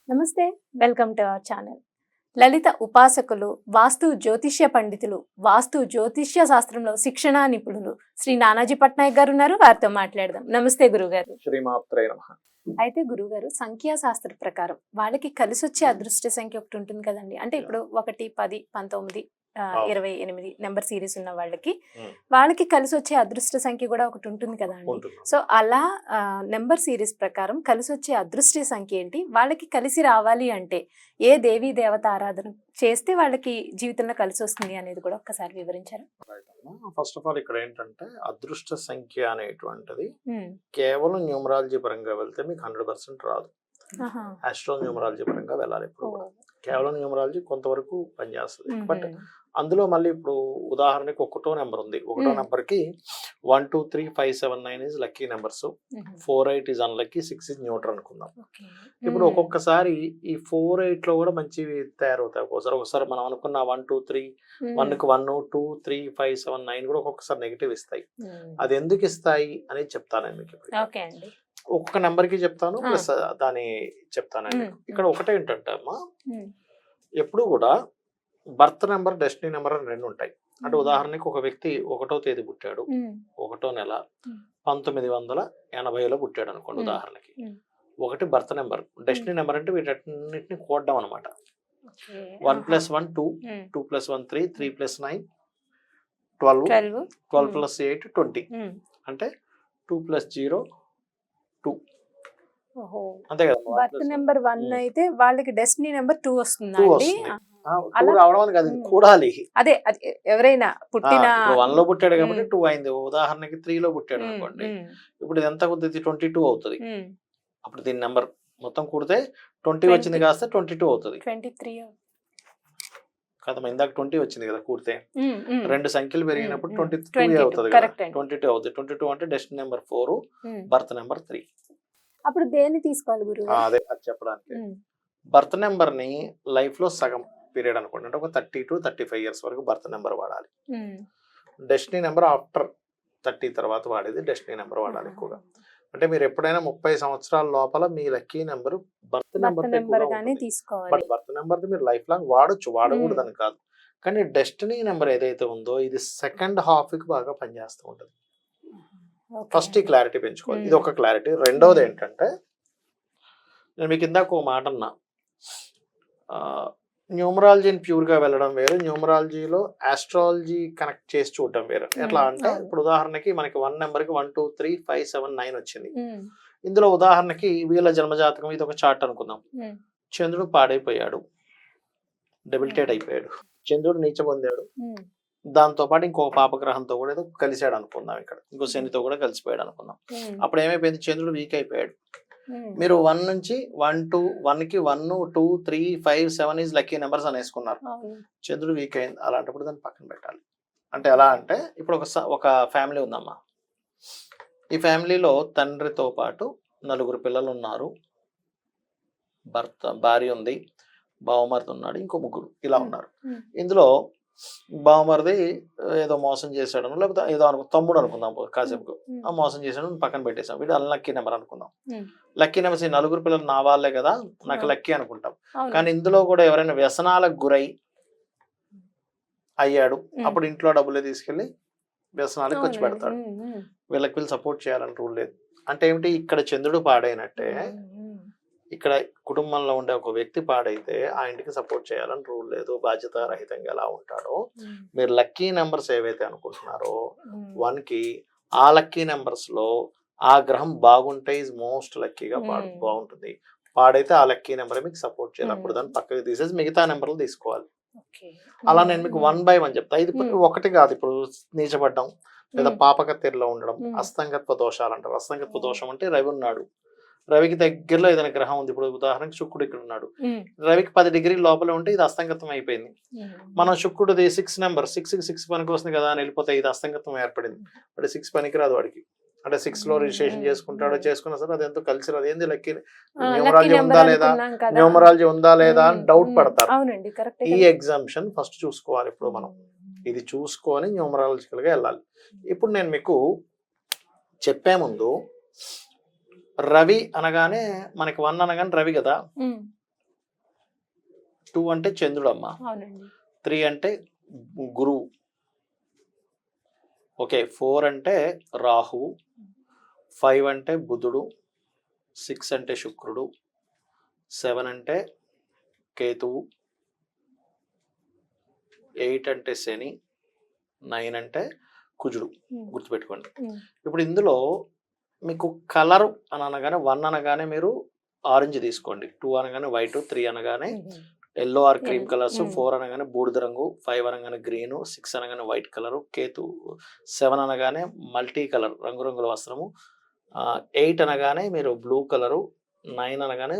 నమస్తే, welcome to our channel. లలిత ఉపాసకులు, వాస్తు జ్యోతిష్య పండితులు, వాస్తు జ్యోతిష్య శాస్త్రంలో శిక్షణా నిపుణులు శ్రీ నానాజీ పట్నాయక్ గారు ఉన్నారు. వారితో మాట్లాడదాం. నమస్తే గురుగారు. శ్రీమాత్రే నమః. అయితే గురుగారు, సంఖ్యాశాస్త్ర ప్రకారం వాళ్ళకి కలిసి వచ్చే అదృష్ట సంఖ్య ఒకటి ఉంటుంది కదండి. అంటే ఇప్పుడు 1, 10, 19, 28 నెంబర్ సిరీస్ ఉన్న వాళ్ళకి కలిసి వచ్చే అదృష్ట సంఖ్య కూడా ఒకటి ఉంటుంది కదా అండి. సో అలా నెంబర్ సిరీస్ ప్రకారం కలిసి వచ్చే అదృష్ట సంఖ్య ఏంటి, వాళ్ళకి కలిసి రావాలి అంటే ఏ దేవీ దేవత ఆరాధన చేస్తే వాళ్ళకి జీవితంలో కలిసి వస్తుంది అనేది కూడా ఒక్కసారి వివరించారా? ఫస్ట్ ఆఫ్ ఆల్ ఇక్కడ ఏంటంటే అదృష్ట సంఖ్య అనేటువంటిది కేవలం న్యూమరాలజీ పరంగా వెళ్తే మీకు 100% రాదు. ఆస్ట్రో న్యూమరాలజీ పరంగా వెళ్ళాలి. ఇప్పుడు కేవలం న్యూమరాలజీ కొంతవరకు పనిచేస్తుంది. బట్ అందులో మళ్ళీ ఇప్పుడు ఉదాహరణకి ఒకటో నెంబర్ ఉంది. ఒకటో నెంబర్ కి 1, 2, 3, 5, 7, 9 is lucky numbers. 4, 8 is unlucky, 6 is neutral అనుకుందాం. ఇప్పుడు ఒక్కొక్కసారి ఈ 4, 8 లో కూడా మంచివి తయారవుతాయి. ఒకసారి మనం అనుకున్న 1, 2, 3 1 కి 1, 2, 3, 5, 7, 9 కూడా ఒక్కొక్కసారి నెగిటివ్ ఇస్తాయి. అది ఎందుకు ఇస్తాయి అనేది చెప్తాను మీకు. ఒక్కొక్క నెంబర్ కి చెప్తాను, ప్లస్ దాని చెప్తాను. ఇక్కడ ఒకటే ఏంటంటే అమ్మా, ఎప్పుడు కూడా బర్త్ నెంబర్, డెస్టినీ నెంబర్ అని 2 ఉంటాయి. అంటే ఉదాహరణకి ఒక వ్యక్తి 1వ తేదీ పుట్టాడు, 1వ నెల 1980లో పుట్టాడు అనుకోండి ఉదాహరణకి. 1 బర్త్ నెంబర్, డెస్టినీ నెంబర్ అంటే వీటన్నిటిని కూడడం అనమాట. 1 + 1 2, 2 + 1 3, 3 + 9 12, 12 + 8 20. అంటే 2 + 0 2. అంతే కదా. బర్త్ నెంబర్ 1 అయితే వాళ్ళకి డెస్టినీ నెంబర్ 2 వస్తుంది. రావడం అని కాదు, కూడాలి. అదే ఎవరైనా పుట్టిన 1 లో పుట్టాడు కాబట్టి 2 అయింది. ఉదాహరణకి 3 లో పుట్టాడు అనుకోండి, ఇప్పుడు ఇది ఎంత అవుతుంది? 22 అవుతుంది. అప్పుడు దీని నెంబర్ మొత్తం కూడితే 20 వచ్చింది కాస్త 22 అవుతుంది. 23 కదా, ఇందాక 20 వచ్చింది కదా కూడితే. 2 సంఖ్యలు పెరిగినప్పుడు 22 అవుతుంది కదా, 22 అవుతుంది. 22 అంటే డెస్టినీ నెంబర్ 4, బర్త్ నెంబర్ 3. అప్పుడు దేన్ని తీసుకోవాలి గురువు? అదే అది చెప్పడానికి. బర్త్ నెంబర్ ని లైఫ్ లో సగం పీరియడ్ అనుకోండి, అంటే ఒక 30 to 35 ఇయర్స్ వరకు బర్త్ నెంబర్ వాడాలి. డెస్టినీ నెంబర్ ఆఫ్టర్ 30 తర్వాత వాడేది డెస్టినీ నెంబర్ వాడాలి ఎక్కువగా. అంటే మీరు ఎప్పుడైనా 30 సంవత్సరాల లోపల మీ లక్కీ నెంబర్ బర్త్ నెంబర్ తీసుకోవాలి. బట్ బర్త్ నెంబర్ మీరు లైఫ్ లాంగ్ వాడొచ్చు, వాడకూడదని కాదు. కానీ డెస్టినీ నెంబర్ ఏదైతే ఉందో ఇది సెకండ్ హాఫ్ కి బాగా పనిచేస్తూ ఉంటుంది. ఫస్ట్ ఈ క్లారిటీ పెంచుకోవాలి, ఇది ఒక క్లారిటీ. రెండోది ఏంటంటే, నేను మీకు ఇందాక ఒక మాట అన్నా, న్యూమరాలజీని ప్యూర్ గా వెళ్ళడం వేరు, న్యూమరాలజీలో ఆస్ట్రాలజీ కనెక్ట్ చేసి చూడటం వేరు. ఎట్లా అంటే, ఇప్పుడు ఉదాహరణకి మనకి 1 నెంబర్ కి 1, 2, 3, 5, 7, 9 వచ్చింది. ఇందులో ఉదాహరణకి వీళ్ళ జన్మజాతకం ఇది ఒక చార్ట్ అనుకుందాం. చంద్రుడు పాడైపోయాడు, డెబిలిటేట్ అయిపోయాడు, చంద్రుడు నీచ పొందాడు, దాంతో పాటు ఇంకొక పాపగ్రహంతో కూడా ఏదో కలిసాడు అనుకుందాం. ఇక్కడ ఇంకో శనితో కూడా కలిసిపోయాడు అనుకుందాం. అప్పుడు ఏమైపోయింది? చంద్రుడు వీక్ అయిపోయాడు. మీరు 1 నుంచి 1 to 1 కి 1, 2, 3, 5, 7 ఈజ్ లక్కీ నెంబర్స్ అని వేసుకున్నారు. చంద్రుడు వీక్ అయింది, అలాంటప్పుడు దాన్ని పక్కన పెట్టాలి. అంటే ఎలా అంటే, ఇప్పుడు ఒక ఫ్యామిలీ ఉందమ్మా. ఈ ఫ్యామిలీలో తండ్రితో పాటు 4 పిల్లలు ఉన్నారు, భార్య ఉంది, బావమరిది ఉన్నాడు, ఇంకో 3 ఇలా ఉన్నారు. ఇందులో బావమరిది ఏదో మోసం చేశాడు, లేకపోతే ఏదో తమ్ముడు అనుకుందాం కాసేపు, ఆ మోసం చేశాడు, పక్కన పెట్టేసాం. వీడు అన్లక్కీ నెంబర్ అనుకుందాం. లక్కీ నెంబర్స్ ఈ 4 పిల్లలు నా వాళ్ళే కదా, నాకు లక్కీ అనుకుంటాం. కానీ ఇందులో కూడా ఎవరైనా వ్యసనాలకు గురై అయ్యాడు, అప్పుడు ఇంట్లో డబ్బులే తీసుకెళ్లి వ్యసనాలకు ఖర్చు పెడతాడు. వీళ్ళకి సపోర్ట్ చేయాలని రూల్ లేదు. అంటే ఏమిటి? ఇక్కడ చంద్రుడు పాడైనట్టే ఇక్కడ కుటుంబంలో ఉండే ఒక వ్యక్తి పాడైతే ఆ ఇంటికి సపోర్ట్ చేయాలని రూల్ లేదు. బాధ్యత రహితంగా ఎలా ఉంటాడో, మీరు లక్కీ నెంబర్స్ ఏవైతే అనుకుంటున్నారో 1 కి, ఆ లక్కీ నెంబర్స్ లో ఆ గ్రహం బాగుంటే ఈజ్ మోస్ట్ లక్కీగా బాగుంటుంది. పాడైతే ఆ లక్కీ నెంబర్ మీకు సపోర్ట్ చేయాలి. అప్పుడు దాన్ని పక్కకి తీసేసి మిగతా నెంబర్లు తీసుకోవాలి. అలా నేను మీకు 1 by 1 చెప్తా. ఇది ఒకటి కాదు. ఇప్పుడు నీచపడ్డం లేదా పాపకత్తెరలో ఉండడం, అస్తంగత్వ దోషాలు అంటారు. అస్తంగత్వ దోషం అంటే రవి ఉన్నాడు, రవికి దగ్గరలో ఏదైనా గ్రహం ఉంది. ఇప్పుడు ఉదాహరణకి శుక్రుడు ఇక్కడ ఉన్నాడు, రవికి 10 డిగ్రీల లోపల ఉంటే ఇది అస్తంగత్వం అయిపోయింది. మనం శుక్రుడిది 6 నెంబర్, 6 కి 6 పనికి వస్తుంది కదా అని వెళ్ళిపోతే ఇది అస్తంగత్వం ఏర్పడింది. అంటే 6 పనికి రాదు వాడికి. అంటే 6 లో రిజిస్ట్రేషన్ చేసుకుంటాడో చేసుకున్నా సరే అది ఎంతో కలిసి రాదు. ఏంది లక్కీ న్యూమరాలజీ ఉందా లేదా అని డౌట్ పడతారు. ఈ ఎగ్జామ్షన్ ఫస్ట్ చూసుకోవాలి. ఇప్పుడు మనం ఇది చూసుకొని న్యూమరాలజికల్ గా వెళ్ళాలి. ఇప్పుడు నేను మీకు చెప్పే ముందు, రవి అనగానే మనకి 1 అనగానే రవి కదా, 2 అంటే చంద్రుడమ్మ, అవునండి. 3 అంటే గురువు, ఓకే, 4 అంటే రాహువు, 5 అంటే బుధుడు, 6 అంటే శుక్రుడు, 7 అంటే కేతువు, 8 అంటే శని, 9 అంటే కుజుడు. గుర్తుపెట్టుకోండి. ఇప్పుడు ఇందులో మీకు కలర్ అని అనగానే 1 అనగానే మీరు ఆరెంజ్ తీసుకోండి, 2 అనగానే వైట్, 3 అనగానే ఎల్లో ఆర్ క్రీమ్ కలర్స్, 4 అనగానే బూడిద రంగు, 5 అనగానే గ్రీన్, 6 అనగానే వైట్ కలరు, కేతు 7 అనగానే మల్టీ కలర్ రంగురంగుల వస్త్రము, 8 అనగానే మీరు బ్లూ కలరు, 9 అనగానే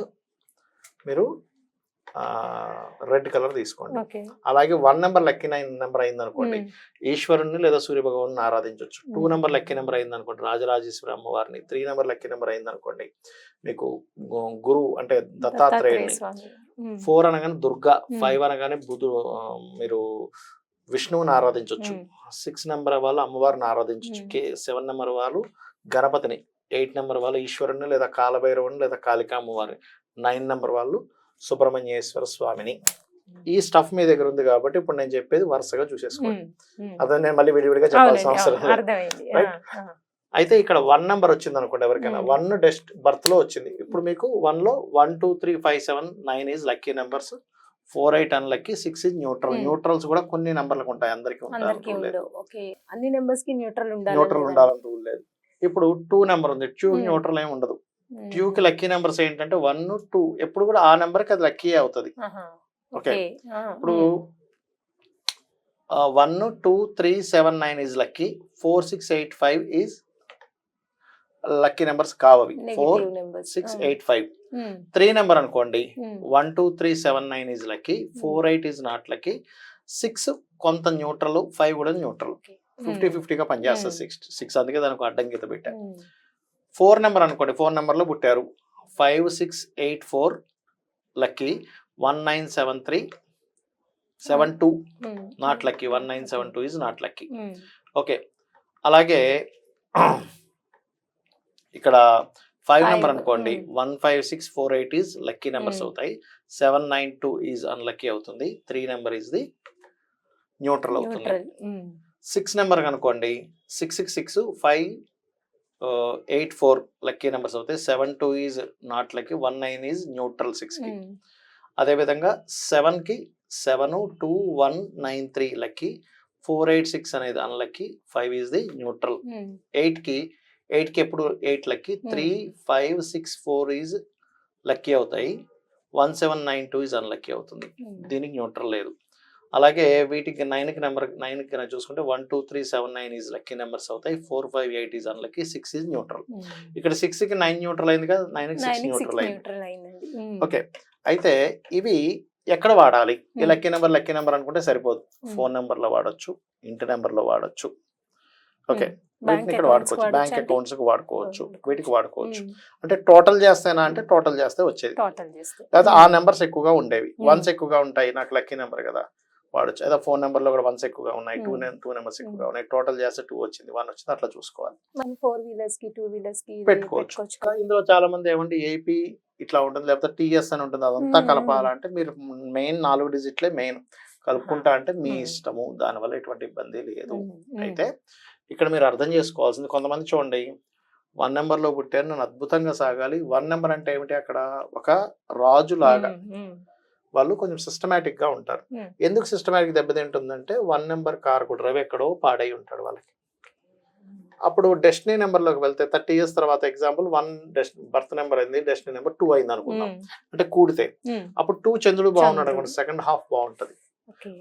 మీరు రెడ్ కలర్ తీసుకోండి. అలాగే 1 నెంబర్ లక్కీ 9 నెంబర్ అయింది అనుకోండి, ఈశ్వరుని లేదా సూర్య భగవాన్ని ఆరాధించవచ్చు. 2 నెంబర్ లక్కీ నెంబర్ అయింది అనుకోండి, రాజరాజేశ్వరి అమ్మవారిని. 3 నెంబర్ లక్కీ నెంబర్ అయింది అనుకోండి, మీకు గురువు అంటే దత్తాత్రేయుని. 4 అనగానే దుర్గా, 5 అనగానే మీరు విష్ణువుని ఆరాధించవచ్చు. 6 నెంబర్ వాళ్ళు అమ్మవారిని ఆరాధించవచ్చు. 7 నెంబర్ వాళ్ళు గణపతిని, 8 నెంబర్ వాళ్ళు ఈశ్వరుని లేదా కాలభైరవుని లేదా కాళికా అమ్మవారిని, 9 నెంబర్ వాళ్ళు సుబ్రహ్మణ్యేశ్వర స్వామిని. ఈ స్టఫ్ మీ దగ్గర ఉంది కాబట్టి ఇప్పుడు నేను చెప్పేది వరుసగా చూసేసుకోండి. అదే నేను మళ్ళీ విడివిడిగా చెప్పాల్సిన అవసరం లేదు. అయితే ఇక్కడ 1 నెంబర్ వచ్చింది అనుకోండి, ఎవరికైనా 1 డెస్ట్ బర్త్ లో వచ్చింది. ఇప్పుడు మీకు 1 లో 1 2 3 5 7 9 is lucky numbers, 4 8 unlucky, 6 is neutral. Neutrals కూడా కొన్ని నెంబర్లకు ఉంటాయి, అందరికీ ఉంటాయి. అన్ని నెంబర్స్ కి న్యూట్రల్ ఉండాలని రూల్ లేదు. ఇప్పుడు 2 నెంబర్ ఉంది, 2 న్యూట్రల్ ఏమి ఉండదు. 2 కి లక్కీ నెంబర్స్ ఏంటంటే 1 2, ఎప్పుడు కూడా ఆ నెంబర్ కి అది లక్కీ అవుతుంది. ఓకే, ఇప్పుడు 1 2 3 7 9 is lucky, 4 6 8 5 is lucky numbers కావవి. 4 6 8 5. 3 నెంబర్ అనుకోండి, 1 2 3 7 9 is lucky, 4 8 is not lucky, 6 కొంత న్యూట్రల్, 5 కూడా న్యూట్రల్. 50-50గా పనిచేస్తుంది 6. అందుకే దానికి అడ్డం గీత పెట్టా. 4 నెంబర్ అనుకోండి, 4 నెంబర్లో పుట్టారు, 5 6 8 4 lucky, 1 9 7 3 7 2 not lucky, 1 9 7 2 is not lucky. Okay, అలాగే ఇక్కడ 5 నెంబర్ అనుకోండి, 1 5 6 4 8 ఈజ్ లక్కీ నెంబర్స్ అవుతాయి, 7 9 2 ఈజ్ అన్లక్కీ అవుతుంది, 3 నెంబర్ ఈజ్ ది న్యూట్రల్ అవుతుంది. 6 నెంబర్ అనుకోండి, 6 6 6 5 8 4 లక్కీ నెంబర్స్ అవుతాయి, 7 2 is not lucky, 1 9 is neutral 6 కి. అదేవిధంగా 7 కి 7 2 1 9 3 లక్కీ, 4 8 6 అనేది అన్లక్కీ, 5 ఈజ్ ది న్యూట్రల్. 8 కి ఎప్పుడు 8 లక్కీ, 3 5 6 4 ఈజ్ లక్కీ అవుతాయి, 1 7 9 2 ఈజ్ అన్లక్కీ అవుతుంది. దీనికి న్యూట్రల్ లేదు. అలాగే వీటికి 9 కి చూసుకుంటే 1 2 3 7 9 ఈజ్ లక్కీ నెంబర్స్ అవుతాయి, 4 5 8 ఈజ్ అన్లక్కీ, 6 ఈజ్ న్యూట్రల్. ఇక్కడ 6 కి 9 న్యూట్రల్ అయింది కదా, 9 కి 6 న్యూట్రల్ అయింది. ఓకే, అయితే ఇవి ఎక్కడ వాడాలి? ఈ లక్కీ నెంబర్ అనుకుంటే సరిపోదు. ఫోన్ నెంబర్ లో వాడచ్చు, ఇంటి నెంబర్ లో వాడచ్చు. ఓకే, వీటిని ఇక్కడ వాడుకోవచ్చు, బ్యాంక్ అకౌంట్స్ కి వాడుకోవచ్చు, వీటికి వాడుకోవచ్చు. అంటే టోటల్ చేస్తేనా అంటే టోటల్ చేస్తే వచ్చేది, లేదా ఆ నెంబర్స్ ఎక్కువగా ఉండేవి, 1s ఎక్కువగా ఉంటాయి, నాకు లక్కీ నెంబర్ కదా వాడచ్చు. లేదా ఫోన్ నెంబర్ లో కూడా 1s ఎక్కువగా ఉన్నాయి, 2 నెంబర్స్ ఎక్కువగా ఉన్నాయి, టోటల్ చేస్తే 2 వచ్చింది, 1 వచ్చింది, అట్లా చూసుకోవాలి. 4 వీలర్స్ కి 2 వీలర్స్ కి పెట్టుకోవచ్చు. ఇందులో చాలా మంది ఏమంటే ఏపీ ఇట్లా ఉంటుంది, లేకపోతే టీఎస్ అని ఉంటుంది, అదంతా కలపాలంటే మీరు మెయిన్ 4 డిజిట్లే మెయిన్ కలుపుకుంటా అంటే మీ ఇష్టము, దానివల్ల ఎటువంటి ఇబ్బంది లేదు. అయితే ఇక్కడ మీరు అర్థం చేసుకోవాల్సింది, కొంతమంది చూడండి 1 నెంబర్ లో పుట్టారు, నేను అద్భుతంగా సాగాలి. 1 నెంబర్ అంటే ఏమిటి? అక్కడ ఒక రాజు లాగా వాళ్ళు కొంచెం సిస్టమేటిక్ గా ఉంటారు. ఎందుకు సిస్టమేటిక్ దెబ్బతింటుందంటే 1 నెంబర్ కారకుడు రవి ఎక్కడో పాడై ఉంటాడు వాళ్ళకి. అప్పుడు డెస్టినీ నెంబర్ లోకి వెళ్తే 30 years తర్వాత ఎగ్జాంపుల్ 1 బర్త్ నెంబర్ అయింది, డెస్టినీ నెంబర్ 2 అయింది అనుకుందాం, అంటే కూడితే అప్పుడు 2 చంద్రుడు బాగున్నాడు అనుకోండి, సెకండ్ హాఫ్ బాగుంటది.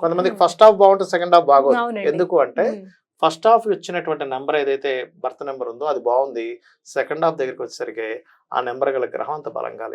కొంతమందికి ఫస్ట్ హాఫ్ బాగుంటుంది, సెకండ్ హాఫ్ బాగోదు. ఎందుకు అంటే ఫస్ట్ హాఫ్ వచ్చినటువంటి నెంబర్ ఏదైతే బర్త్ నెంబర్ ఉందో అది బాగుంది, సెకండ్ హాఫ్ దగ్గరికి వచ్చేసరికి ఆ నెంబర్ గల గ్రహం అంత బలంగా